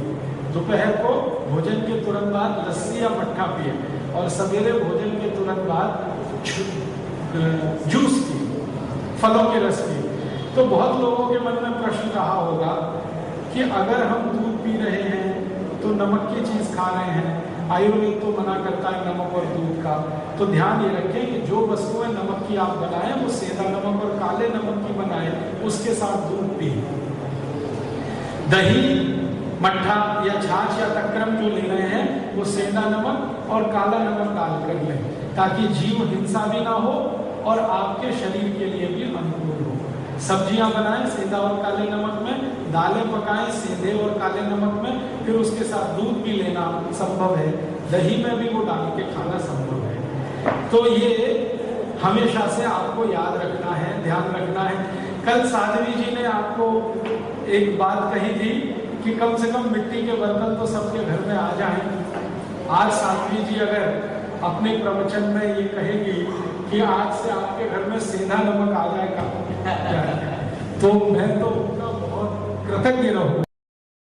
Speaker 1: दोपहर को भोजन के तुरंत बाद लस्सी या मट्ठा पिए, और सवेरे भोजन के तुरंत बाद जूस पिए, फलों के रस पिए। तो बहुत लोगों के मन में प्रश्न रहा होगा कि अगर हम दूध पी रहे हैं तो नमक की चीज खा रहे हैं, आयुर्वेद तो मना करता है नमक और दूध का। तो ध्यान ये रखें कि जो वस्तुएं नमक की आप बनाएं वो सेंधा नमक और काले नमक की बनाएं, उसके साथ दूध पिए। दही, मट्ठा या छाछ या तक्रम जो ले रहे हैं वो सेंधा नमक और काला नमक डाल कर लें, ताकि जीव हिंसा भी ना हो और आपके शरीर के लिए भी अनुकूल हो। सब्जियां बनाएं सेंधा और काले नमक में, दालें पकाएं सेंधे और काले नमक में, फिर उसके साथ दूध भी लेना संभव है, दही में भी वो डाल के खाना संभव है। तो ये हमेशा से आपको याद रखना है, ध्यान रखना है। कल साध्वी जी ने आपको एक बात कही थी कि कम से कम मिट्टी के बर्तन तो सबके घर में आ जाएं। आज साध्वी जी अगर अपने प्रवचन में ये कहेगी कि आज से आपके घर में सेंधा नमक आ जाएगा तो मैं तो उनका बहुत कृतज्ञ रहूंगा।